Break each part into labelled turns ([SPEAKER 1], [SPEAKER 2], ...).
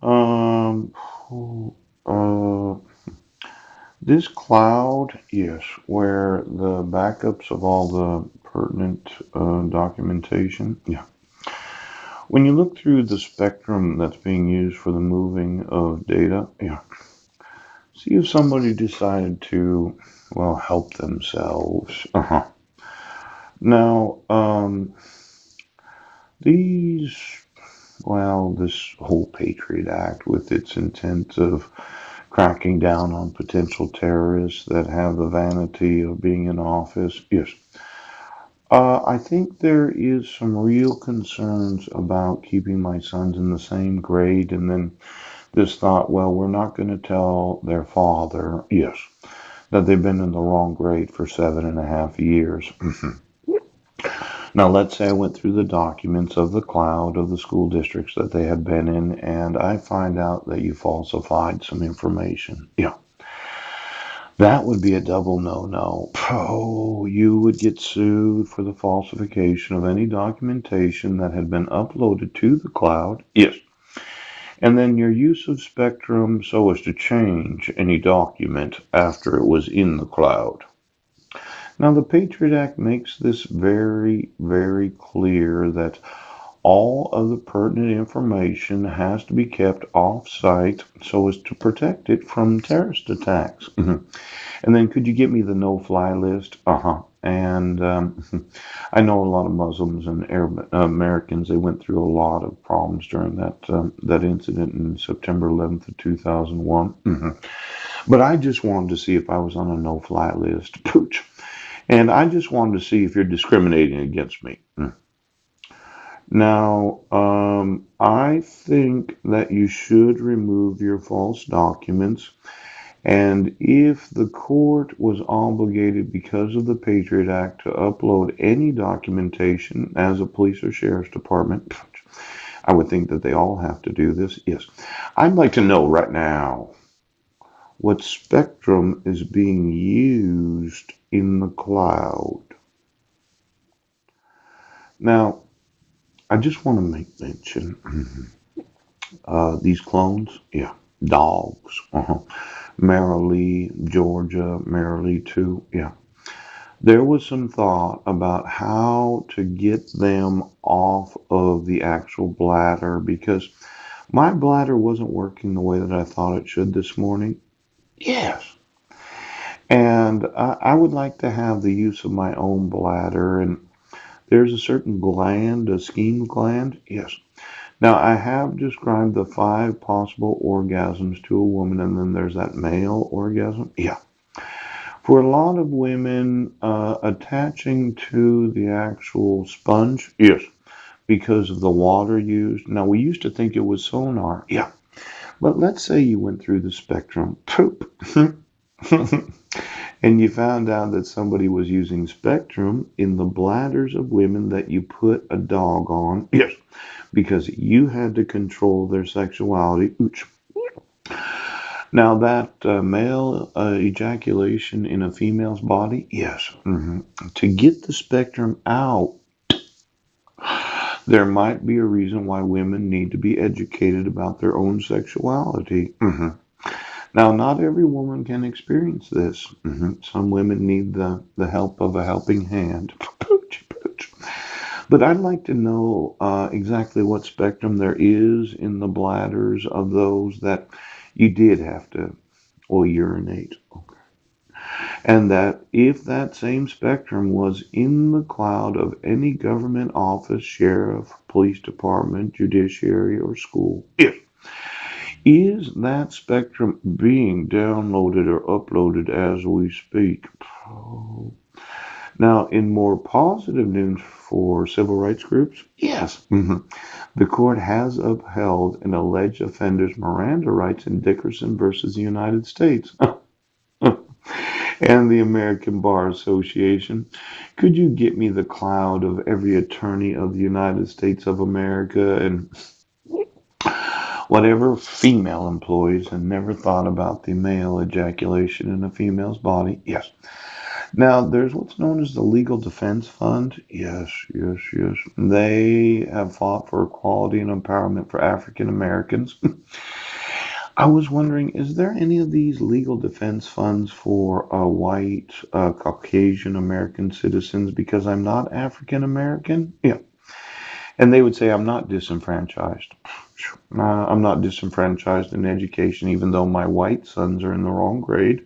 [SPEAKER 1] Um, uh, this cloud, yes, where the backups of all the pertinent documentation, yeah. When you look through the spectrum that's being used for the moving of data, yeah, see if somebody decided to, well, help themselves. Uh-huh. Now, these, well, this whole Patriot Act with its intent of cracking down on potential terrorists that have the vanity of being in office, yes. I think there is some real concerns about keeping my sons in the same grade, and then this thought, well, we're not going to tell their father, yes, that they've been in the wrong grade for 7.5 years. Now, let's say I went through the documents of the cloud of the school districts that they had been in, and I find out that you falsified some information. Yeah, that would be a double no-no. Oh, you would get sued for the falsification of any documentation that had been uploaded to the cloud. Yes. And then your use of Spectrum so as to change any document after it was in the cloud. Now, the Patriot Act makes this very, very clear that all of the pertinent information has to be kept off-site so as to protect it from terrorist attacks. And then could you get me the no-fly list? Uh-huh. And I know a lot of Muslims and Arab Americans. They went through a lot of problems during that incident in September 11th of 2001. But I just wanted to see if I was on a no-fly list. Pooch. And I just wanted to see if you're discriminating against me. Now, I think that you should remove your false documents. And if the court was obligated because of the Patriot Act to upload any documentation as a police or sheriff's department, I would think that they all have to do this. Yes. I'd like to know right now what spectrum is being used in the cloud. Now, I just want to make mention these clones, yeah, dogs, Marilee, Georgia, Marilee too, yeah. There was some thought about how to get them off of the actual bladder because my bladder wasn't working the way that I thought it should this morning. Yes. And I would like to have the use of my own bladder. And there's a certain gland, a scheme gland. Yes. Now, I have described the 5 possible orgasms to a woman, and then there's that male orgasm. Yeah. For a lot of women, attaching to the actual sponge, yes, because of the water used. Now, we used to think it was sonar, yeah, but let's say you went through the spectrum, poop, and you found out that somebody was using spectrum in the bladders of women that you put a dog on, yes, because you had to control their sexuality. Ooch. Now that male ejaculation in a female's body, yes. To get the spectrum out, there might be a reason why women need to be educated about their own sexuality. Now, not every woman can experience this. Some women need the help of a helping hand. But I'd like to know exactly what spectrum there is in the bladders of those that you did have to, well, urinate. Okay. And that if that same spectrum was in the cloud of any government office, sheriff, police department, judiciary, or school, if is that spectrum being downloaded or uploaded as we speak? Oh. Now, in more positive news for civil rights groups, yes, the court has upheld an alleged offender's Miranda rights in Dickerson versus the United States. And the American Bar Association. Could you get me the cloud of every attorney of the United States of America and whatever female employees and never thought about the male ejaculation in a female's body? Yes. Now, there's what's known as the Legal Defense Fund. Yes, yes, yes. They have fought for equality and empowerment for African Americans. I was wondering, is there any of these legal defense funds for white, Caucasian American citizens because I'm not African American? Yeah. And they would say, I'm not disenfranchised. I'm not disenfranchised in education, even though my white sons are in the wrong grade.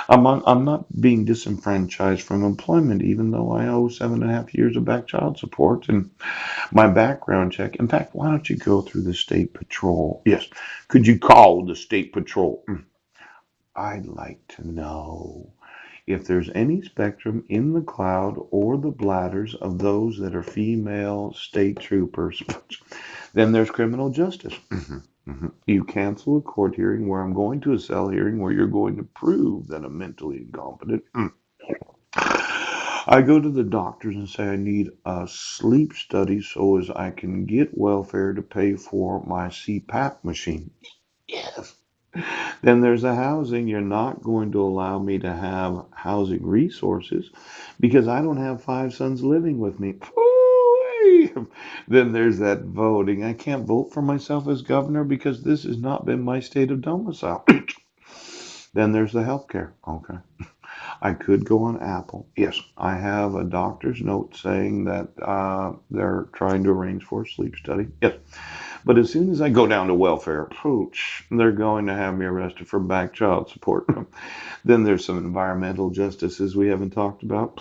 [SPEAKER 1] I'm not being disenfranchised from employment, even though I owe 7.5 years of back child support and my background check. In fact, why don't you go through the state patrol? Yes. Could you call the state patrol? I'd like to know if there's any spectrum in the cloud or the bladders of those that are female state troopers. Then there's criminal justice. You cancel a court hearing where I'm going to a cell hearing where you're going to prove that I'm mentally incompetent. I go to the doctors and say I need a sleep study so as I can get welfare to pay for my CPAP machine. Yes. Then there's the housing. You're not going to allow me to have housing resources because I don't have five sons living with me. Ooh-wee. Then there's that voting. I can't vote for myself as governor because this has not been my state of domicile. Then there's the health care. Okay. I could go on Apple. Yes, I have a doctor's note saying that they're trying to arrange for a sleep study. Yes, but as soon as I go down to welfare, pooch, they're going to have me arrested for back child support. Then there's some environmental justices we haven't talked about.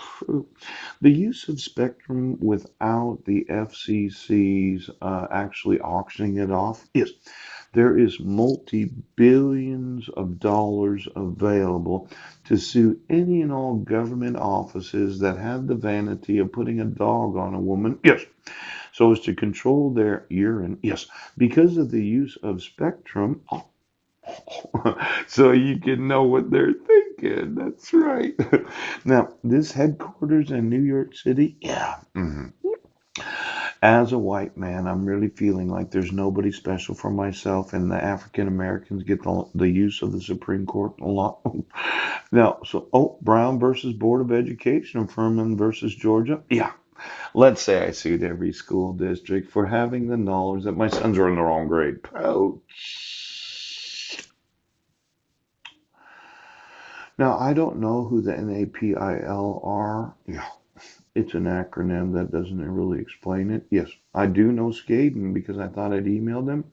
[SPEAKER 1] The use of spectrum without the FCC's actually auctioning it off. Yes, there is multi-billions of dollars available to sue any and all government offices that have the vanity of putting a dog on a woman. Yes, so as to control their urine. Yes, because of the use of spectrum, so you can know what they're thinking. That's right. Now, this headquarters in New York City, yeah. As a white man, I'm really feeling like there's nobody special for myself, and the African Americans get the use of the Supreme Court a lot. Now, so, Brown versus Board of Education of Furman versus Georgia. Yeah, let's say I sued every school district for having the knowledge that my sons are in the wrong grade. Oh, now I don't know who the NAPIL are. Yeah, it's an acronym that doesn't really explain it. Yes, I do know Skaden because I thought I'd emailed them.